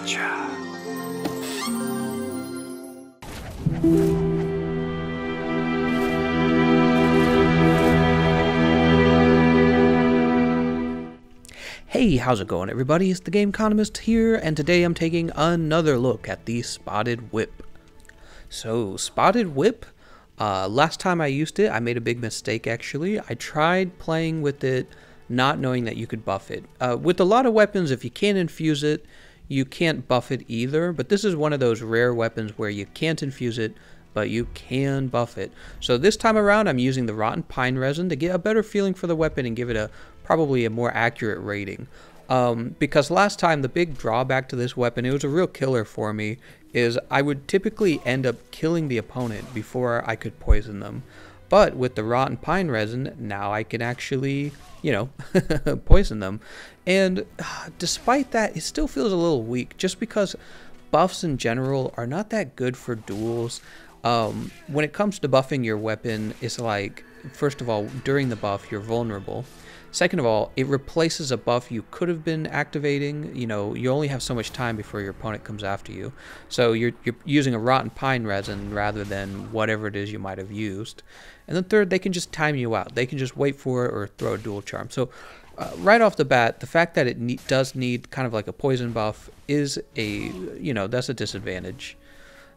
Gotcha. Hey, how's it going everybody? It's theGameconomist here, and today I'm taking another look at the Spotted Whip. So, Spotted Whip, last time I used it, I made a big mistake actually. I tried playing with it not knowing that you could buff it. With a lot of weapons, if you can't infuse it, you can't buff it either, but this is one of those rare weapons where you can't infuse it, but you can buff it. So this time around, I'm using the rotten pine resin to get a better feeling for the weapon and give it probably a more accurate rating. Because last time, the big drawback to this weapon, it was a real killer for me, is I would typically end up killing the opponent before I could poison them. But with the rotten pine resin, now I can actually, you know, poison them. And despite that, it still feels a little weak, just because buffs in general are not that good for duels. When it comes to buffing your weapon, it's like, first of all, during the buff, you're vulnerable. Second of all, it replaces a buff you could have been activating. You know, you only have so much time before your opponent comes after you. So you're using a rotten pine resin rather than whatever it is you might have used. And then third, they can just time you out. They can just wait for it or throw a dual charm. So right off the bat, the fact that it does need kind of like a poison buff is that's a disadvantage.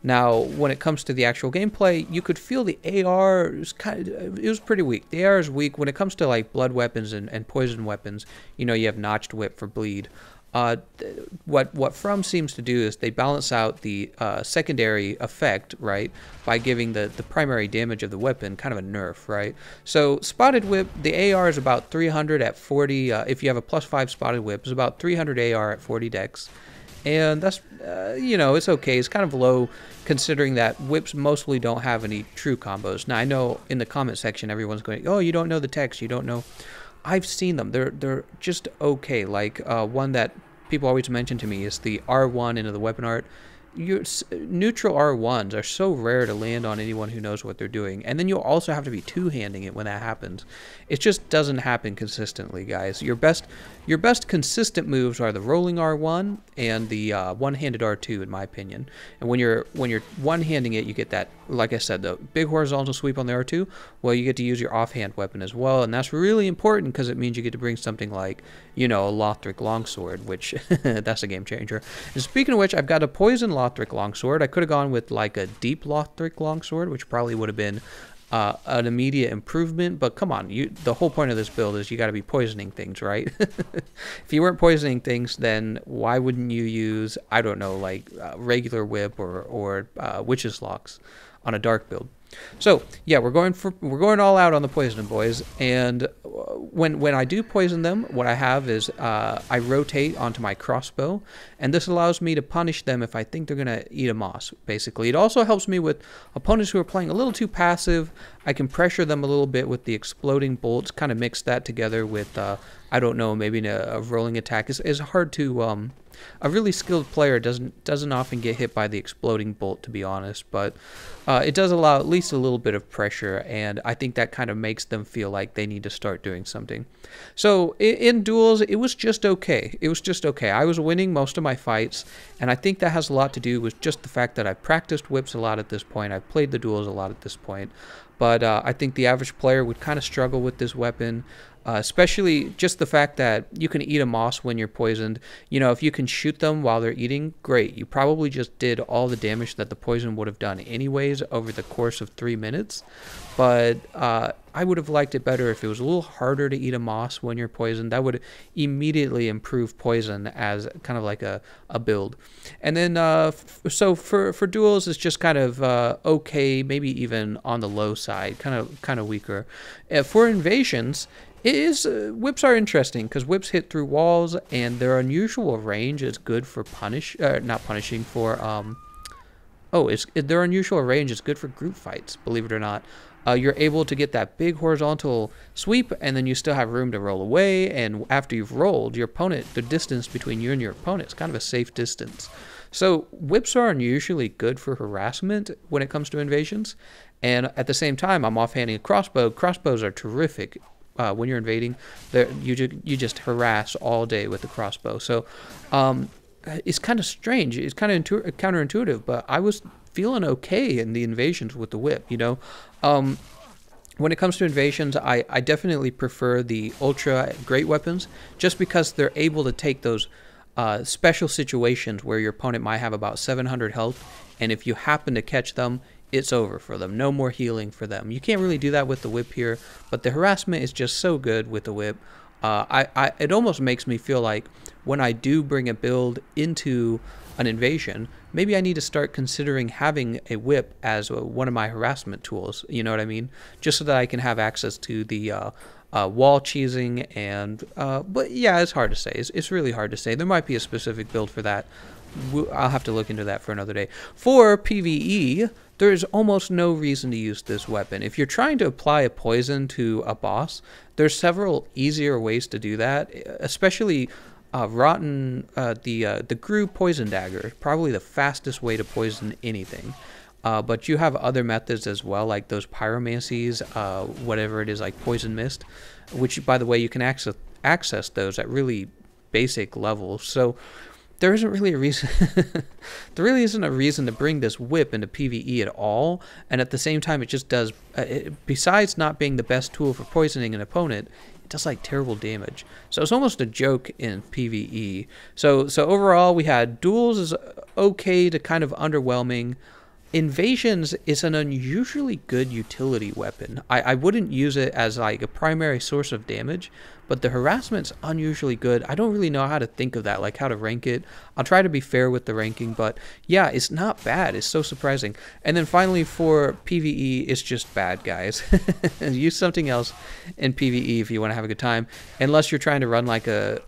Now, when it comes to the actual gameplay, you could feel the AR it was pretty weak. The AR is weak when it comes to like blood weapons and poison weapons. You know, you have notched whip for bleed. What From seems to do is they balance out the secondary effect, right, by giving the primary damage of the weapon kind of a nerf, right? So Spotted Whip, the AR is about 300 at 40. If you have a +5 Spotted Whip, it's about 300 AR at 40 dex. And that's, it's okay. It's kind of low considering that whips mostly don't have any true combos. Now, I know in the comment section, everyone's going, oh, you don't know the text. You don't know. I've seen them. They're just okay. Like one that people always mention to me is the R1 into the weapon art. Neutral R1s are so rare to land on anyone who knows what they're doing. And then you'll also have to be two-handing it when that happens. It just doesn't happen consistently, guys. Your best consistent moves are the rolling R1 and the one-handed R2, in my opinion. And when you're one-handing it, you get that, like I said, the big horizontal sweep on the R2. Well, you get to use your offhand weapon as well, and that's really important because it means you get to bring something like, a Lothric Longsword, which that's a game changer. And speaking of which, I've got a poison Lothric Longsword. I could have gone with like a deep Lothric Longsword, which probably would have been an immediate improvement, but come on, the whole point of this build is you got to be poisoning things, right? If you weren't poisoning things, then why wouldn't you use, I don't know, like regular whip or witch's locks on a dark build? So yeah, we're going all out on the poisoning, boys. And when I do poison them, what I have is I rotate onto my crossbow, and this allows me to punish them if I think they're gonna eat a moss. Basically, it also helps me with opponents who are playing a little too passive. I can pressure them a little bit with the exploding bolts. Kind of mix that together with I don't know, maybe a rolling attack. Is hard to a really skilled player doesn't often get hit by the exploding bolt, to be honest, but it does allow at least a little bit of pressure, and I think that kind of makes them feel like they need to start doing something. So in duels, it was just okay. It was just okay. I was winning most of my fights, and I think that has a lot to do with just the fact that I practiced whips a lot at this point. I've played the duels a lot at this point, but I think the average player would kind of struggle with this weapon. Especially just the fact that you can eat a moss when you're poisoned. If you can shoot them while they're eating, great. You probably just did all the damage that the poison would have done anyways over the course of 3 minutes. But I would have liked it better if it was a little harder to eat a moss when you're poisoned. That would immediately improve poison as kind of like a build. And then, so for duels, it's just kind of okay, maybe even on the low side, kind of weaker. For invasions, whips are interesting because whips hit through walls, and their unusual range is good for not punishing, for their unusual range is good for group fights, believe it or not. You're able to get that big horizontal sweep, and then you still have room to roll away, and after you've rolled, the distance between you and your opponent is kind of a safe distance. So whips are unusually good for harassment when it comes to invasions, and at the same time, I'm offhanding a crossbow. Crossbows are terrific. When you're invading, you just harass all day with the crossbow. So it's kind of strange. It's kind of counterintuitive, but I was feeling okay in the invasions with the whip, you know. When it comes to invasions, I definitely prefer the ultra great weapons, just because they're able to take those special situations where your opponent might have about 700 health, and if you happen to catch them, it's over for them. No more healing for them. You can't really do that with the whip here, but the harassment is just so good with the whip. It almost makes me feel like when I do bring a build into an invasion, maybe I need to start considering having a whip as one of my harassment tools. You know what I mean? Just so that I can have access to the wall cheesing and but yeah, it's hard to say. It's really hard to say. There might be a specific build for that. I'll have to look into that for another day. For PvE, there's almost no reason to use this weapon. If you're trying to apply a poison to a boss, there's several easier ways to do that, especially the Grew Poison Dagger, probably the fastest way to poison anything. But you have other methods as well, like those pyromancies, whatever it is, like Poison Mist, which, by the way, you can access those at really basic levels. So there isn't really a reason there really isn't a reason to bring this whip into PvE at all, and at the same time it just does besides not being the best tool for poisoning an opponent, it does like terrible damage. So it's almost a joke in PvE. So overall, we had duels is okay to kind of underwhelming. Invasions is an unusually good utility weapon. I wouldn't use it as like a primary source of damage, but the harassment's unusually good. I don't really know how to think of that, like how to rank it. I'll try to be fair with the ranking, but yeah, it's not bad. It's so surprising. And then finally for PvE, it's just bad, guys. Use something else in PvE if you want to have a good time, unless you're trying to run like a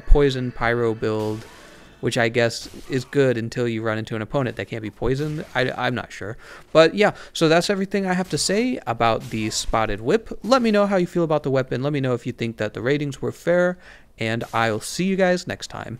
poison pyro build, which I guess is good until you run into an opponent that can't be poisoned. I'm not sure. But yeah, so that's everything I have to say about the Spotted Whip. Let me know how you feel about the weapon. Let me know if you think that the ratings were fair, and I'll see you guys next time.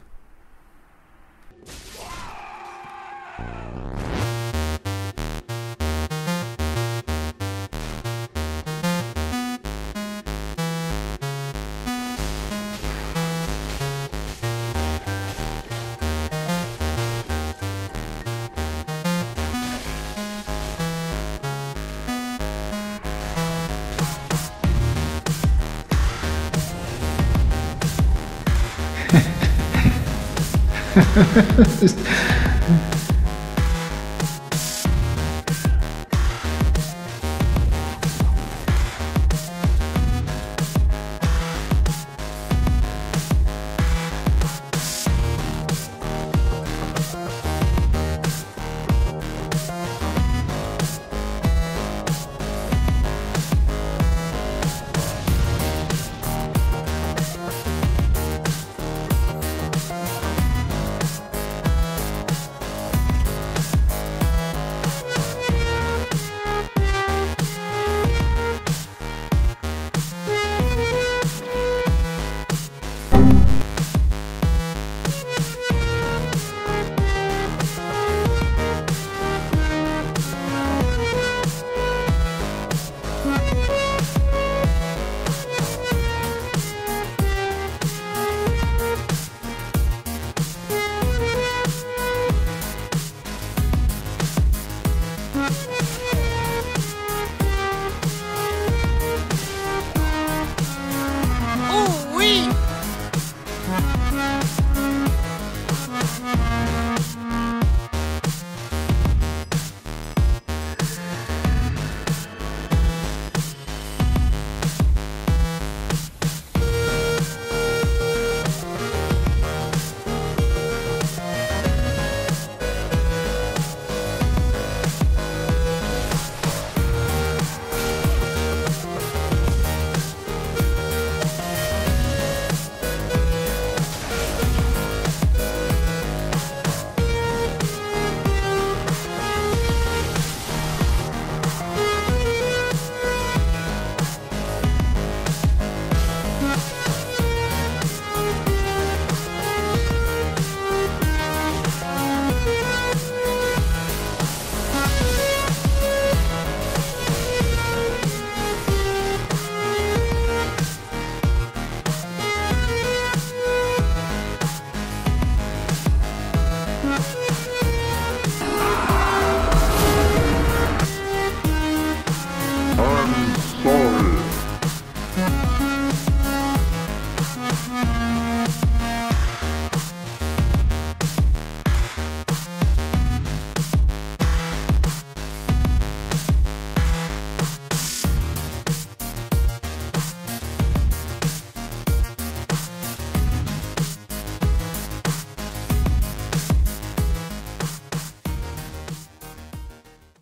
Inside.